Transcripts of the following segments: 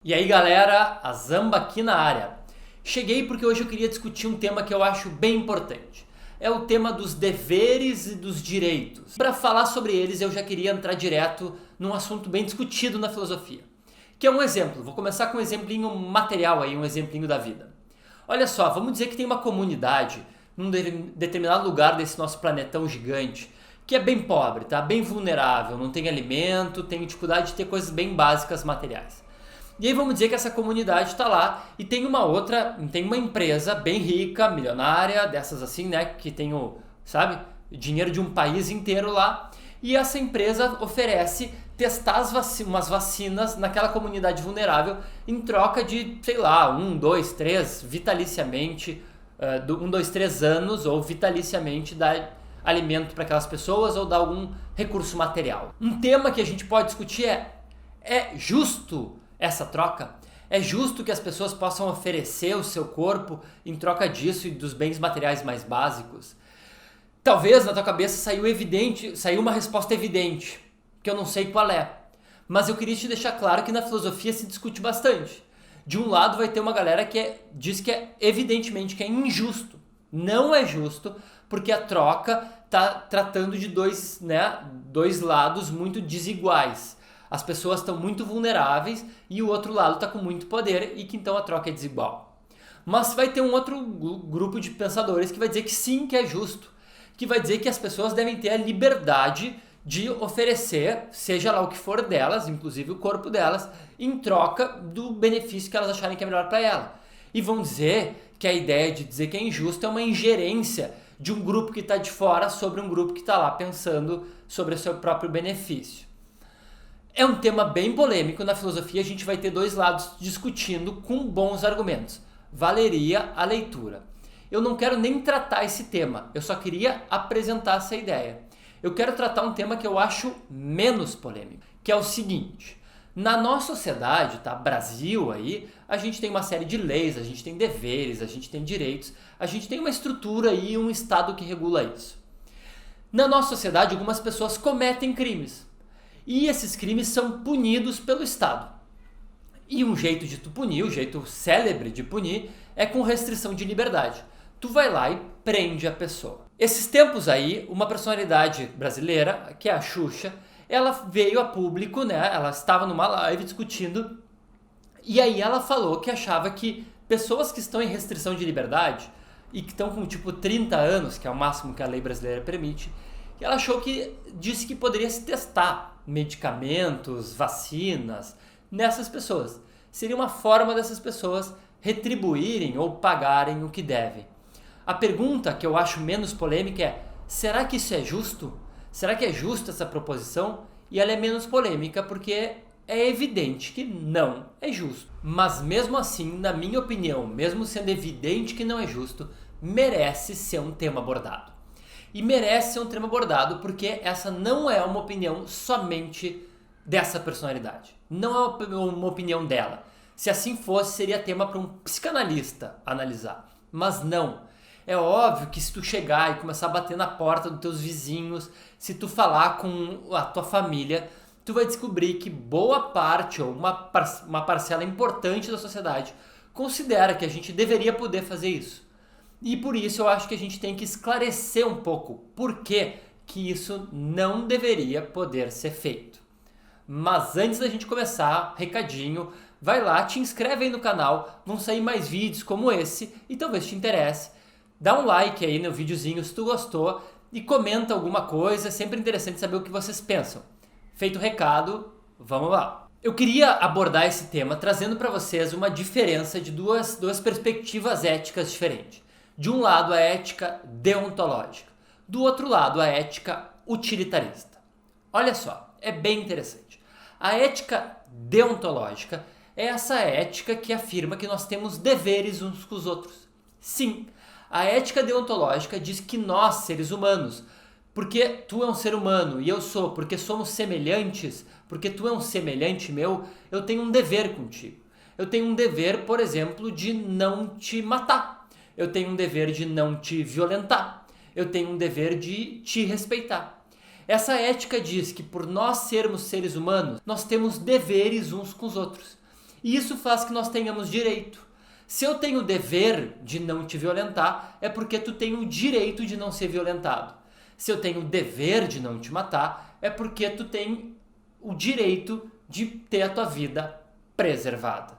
E aí galera, a Zamba aqui na área. Cheguei porque hoje eu queria discutir um tema que eu acho bem importante. É o tema dos deveres e dos direitos. Para falar sobre eles eu já queria entrar direto num assunto bem discutido na filosofia. Que é um exemplo, vou começar com um exemplinho material aí, um exemplinho da vida. Olha só, vamos dizer que tem uma comunidade num determinado lugar desse nosso planetão gigante que é bem pobre, tá? Bem vulnerável, não tem alimento, tem dificuldade de ter coisas bem básicas materiais. E aí vamos dizer que essa comunidade está lá e tem uma empresa bem rica, milionária, dessas assim, né, que tem dinheiro de um país inteiro lá. E essa empresa oferece testar umas vacinas naquela comunidade vulnerável em troca de, sei lá, 3 anos ou vitaliciamente dar alimento para aquelas pessoas ou dar algum recurso material. Um tema que a gente pode discutir é justo essa troca? É justo que as pessoas possam oferecer o seu corpo em troca disso e dos bens materiais mais básicos? Talvez na tua cabeça saiu uma resposta evidente, que eu não sei qual é. Mas eu queria te deixar claro que na filosofia se discute bastante. De um lado vai ter uma galera que diz que evidentemente que é injusto. Não é justo, porque a troca está tratando de dois lados muito desiguais. As pessoas estão muito vulneráveis e o outro lado está com muito poder e que então a troca é desigual. Mas vai ter um outro grupo de pensadores que vai dizer que sim, que é justo. Que vai dizer que as pessoas devem ter a liberdade de oferecer, seja lá o que for delas, inclusive o corpo delas, em troca do benefício que elas acharem que é melhor para ela. E vão dizer que a ideia de dizer que é injusto é uma ingerência de um grupo que está de fora sobre um grupo que está lá pensando sobre o seu próprio benefício. É um tema bem polêmico, na filosofia a gente vai ter dois lados discutindo com bons argumentos. Valeria a leitura. Eu não quero nem tratar esse tema, eu só queria apresentar essa ideia. Eu quero tratar um tema que eu acho menos polêmico, que é o seguinte. Na nossa sociedade, tá? Brasil aí, a gente tem uma série de leis, a gente tem deveres, a gente tem direitos, a gente tem uma estrutura e um Estado que regula isso. Na nossa sociedade, algumas pessoas cometem crimes. E esses crimes são punidos pelo Estado. E um jeito de tu punir, o jeito célebre de punir, é com restrição de liberdade. Tu vai lá e prende a pessoa. Esses tempos aí, uma personalidade brasileira, que é a Xuxa, ela veio a público, né? Ela estava numa live discutindo, e aí ela falou que achava que pessoas que estão em restrição de liberdade e que estão com tipo 30 anos, que é o máximo que a lei brasileira permite, ela disse que poderia se testar medicamentos, vacinas nessas pessoas. Seria uma forma dessas pessoas retribuírem ou pagarem o que devem. A pergunta que eu acho menos polêmica é: será que isso é justo? Será que é justa essa proposição? E ela é menos polêmica porque é evidente que não é justo. Mas mesmo assim, na minha opinião, mesmo sendo evidente que não é justo, merece ser um tema abordado. E merece ser um tema abordado porque essa não é uma opinião somente dessa personalidade. Não é uma opinião dela. Se assim fosse, seria tema para um psicanalista analisar. Mas não. É óbvio que se tu chegar e começar a bater na porta dos teus vizinhos, se tu falar com a tua família, tu vai descobrir que boa parte ou uma parcela importante da sociedade considera que a gente deveria poder fazer isso. E por isso eu acho que a gente tem que esclarecer um pouco por que isso não deveria poder ser feito. Mas antes da gente começar, recadinho, vai lá, te inscreve aí no canal, vão sair mais vídeos como esse e talvez te interesse. Dá um like aí no videozinho se tu gostou e comenta alguma coisa, é sempre interessante saber o que vocês pensam. Feito o recado, vamos lá. Eu queria abordar esse tema trazendo para vocês uma diferença de duas perspectivas éticas diferentes. De um lado, a ética deontológica. Do outro lado, a ética utilitarista. Olha só, é bem interessante. A ética deontológica é essa ética que afirma que nós temos deveres uns com os outros. Sim, a ética deontológica diz que nós, seres humanos, porque tu é um ser humano e eu sou, porque somos semelhantes, porque tu é um semelhante meu, eu tenho um dever contigo. Eu tenho um dever, por exemplo, de não te matar. Eu tenho um dever de não te violentar. Eu tenho um dever de te respeitar. Essa ética diz que por nós sermos seres humanos, nós temos deveres uns com os outros. E isso faz que nós tenhamos direito. Se eu tenho o dever de não te violentar, é porque tu tem o direito de não ser violentado. Se eu tenho o dever de não te matar, é porque tu tem o direito de ter a tua vida preservada.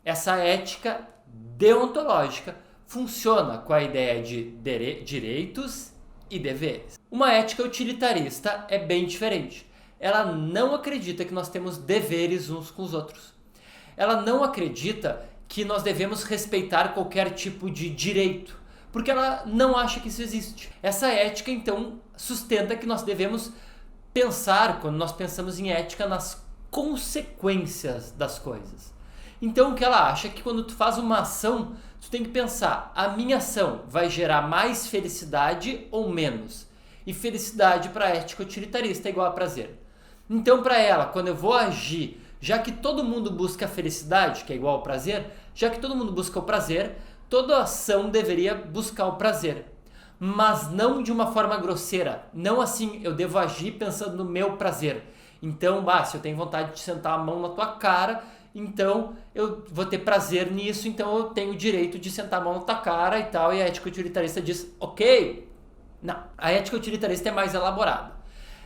Essa ética deontológica funciona com a ideia de direitos e deveres. Uma ética utilitarista é bem diferente. Ela não acredita que nós temos deveres uns com os outros. Ela não acredita que nós devemos respeitar qualquer tipo de direito, porque ela não acha que isso existe. Essa ética, então, sustenta que nós devemos pensar, quando nós pensamos em ética, nas consequências das coisas. Então, o que ela acha é que quando tu faz uma ação, tu tem que pensar, a minha ação vai gerar mais felicidade ou menos? E felicidade para a ética utilitarista é igual a prazer. Então, para ela, quando eu vou agir, já que todo mundo busca a felicidade, que é igual ao prazer, já que todo mundo busca o prazer, toda ação deveria buscar o prazer. Mas não de uma forma grosseira. Não assim, eu devo agir pensando no meu prazer. Então, se eu tenho vontade de sentar a mão na tua cara, então eu vou ter prazer nisso, então eu tenho o direito de sentar a mão na tua cara e tal. E a ética utilitarista diz, ok. Não, a ética utilitarista é mais elaborada.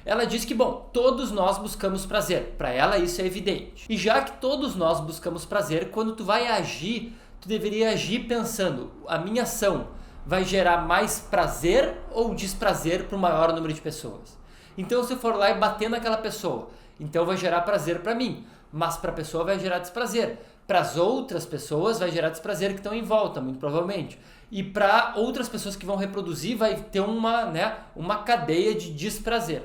Ela diz que, todos nós buscamos prazer. Para ela isso é evidente. E já que todos nós buscamos prazer, quando tu vai agir, tu deveria agir pensando, a minha ação vai gerar mais prazer ou desprazer para o maior número de pessoas? Então, se eu for lá e bater naquela pessoa, então vai gerar prazer para mim, mas para a pessoa vai gerar desprazer. Para as outras pessoas vai gerar desprazer que estão em volta, muito provavelmente. E para outras pessoas que vão reproduzir vai ter uma cadeia de desprazer.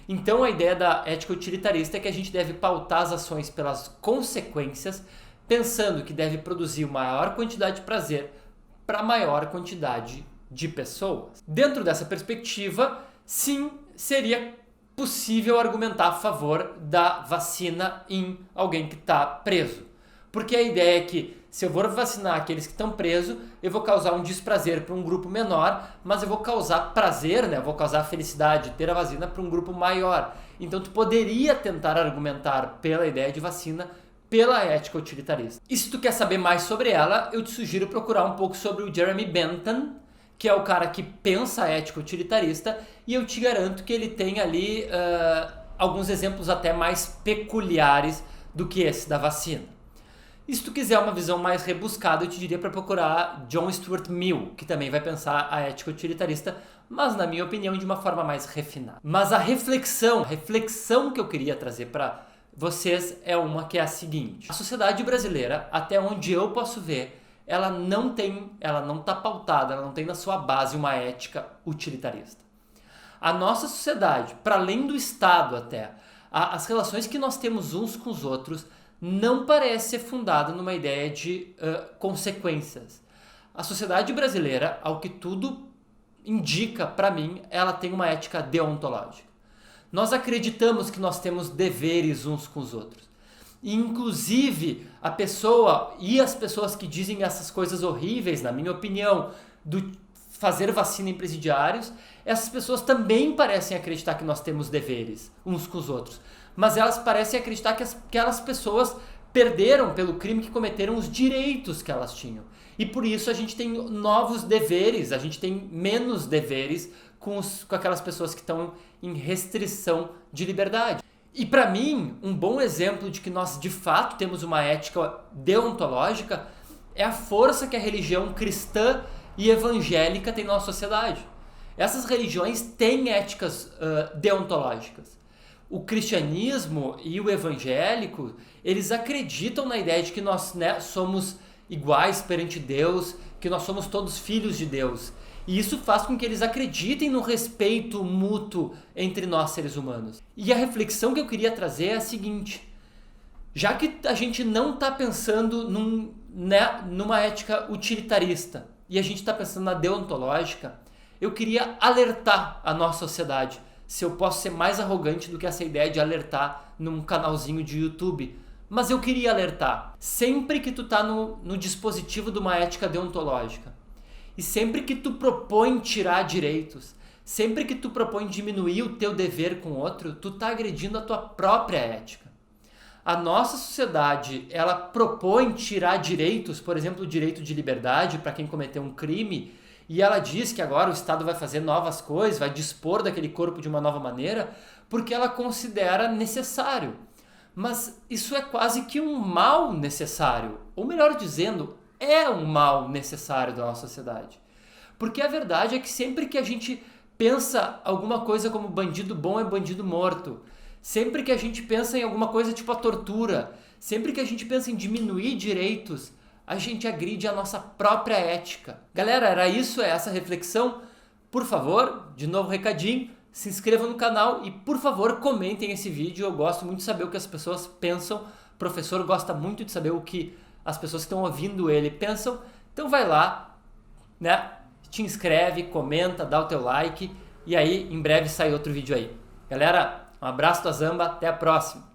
Então a ideia da ética utilitarista é que a gente deve pautar as ações pelas consequências, pensando que deve produzir maior quantidade de prazer para maior quantidade de pessoas. Dentro dessa perspectiva, sim, seria possível argumentar a favor da vacina em alguém que está preso. Porque a ideia é que se eu for vacinar aqueles que estão presos, eu vou causar um desprazer para um grupo menor, mas eu vou causar prazer, eu vou causar felicidade de ter a vacina para um grupo maior. Então tu poderia tentar argumentar pela ideia de vacina, pela ética utilitarista. E se tu quer saber mais sobre ela, eu te sugiro procurar um pouco sobre o Jeremy Bentham, que é o cara que pensa a ética utilitarista, e eu te garanto que ele tem ali alguns exemplos até mais peculiares do que esse da vacina. E se tu quiser uma visão mais rebuscada, eu te diria para procurar John Stuart Mill, que também vai pensar a ética utilitarista, mas na minha opinião de uma forma mais refinada. Mas a reflexão que eu queria trazer para vocês é uma que é a seguinte: a sociedade brasileira, até onde eu posso ver, ela não está pautada, ela não tem na sua base uma ética utilitarista. A nossa sociedade, para além do Estado até, as relações que nós temos uns com os outros não parece ser fundada numa ideia de consequências. A sociedade brasileira, ao que tudo indica para mim, ela tem uma ética deontológica. Nós acreditamos que nós temos deveres uns com os outros. E, inclusive, a pessoa e as pessoas que dizem essas coisas horríveis, na minha opinião, do fazer vacina em presidiários, essas pessoas também parecem acreditar que nós temos deveres uns com os outros. Mas elas parecem acreditar que aquelas pessoas perderam pelo crime que cometeram os direitos que elas tinham. E por isso a gente tem novos deveres, a gente tem menos deveres com aquelas pessoas que estão em restrição de liberdade. E para mim, um bom exemplo de que nós de fato temos uma ética deontológica é a força que a religião cristã e evangélica tem na nossa sociedade. Essas religiões têm éticas deontológicas. O cristianismo e o evangélico, eles acreditam na ideia de que nós somos iguais perante Deus, que nós somos todos filhos de Deus. E isso faz com que eles acreditem no respeito mútuo entre nós seres humanos. E a reflexão que eu queria trazer é a seguinte: já que a gente não está pensando numa ética utilitarista e a gente está pensando na deontológica, eu queria alertar a nossa sociedade, se eu posso ser mais arrogante do que essa ideia de alertar num canalzinho de YouTube. Mas eu queria alertar, sempre que tu tá no dispositivo de uma ética deontológica, e sempre que tu propõe tirar direitos, sempre que tu propõe diminuir o teu dever com o outro, tu tá agredindo a tua própria ética. a nossa sociedade ela propõe tirar direitos, por exemplo, o direito de liberdade para quem cometeu um crime, e ela diz que agora o Estado vai fazer novas coisas, vai dispor daquele corpo de uma nova maneira, porque ela considera necessário. Mas isso é quase que um mal necessário, ou melhor dizendo, é um mal necessário da nossa sociedade. Porque a verdade é que sempre que a gente pensa alguma coisa como bandido bom é bandido morto, sempre que a gente pensa em alguma coisa tipo a tortura, sempre que a gente pensa em diminuir direitos, a gente agride a nossa própria ética. Galera, era isso, é essa reflexão. Por favor, de novo recadinho, se inscrevam no canal e, por favor, comentem esse vídeo. Eu gosto muito de saber o que as pessoas pensam. O professor gosta muito de saber o que as pessoas que estão ouvindo ele pensam. Então vai lá, né? Te inscreve, comenta, dá o teu like e aí em breve sai outro vídeo aí. Galera, um abraço da Zamba, até a próxima!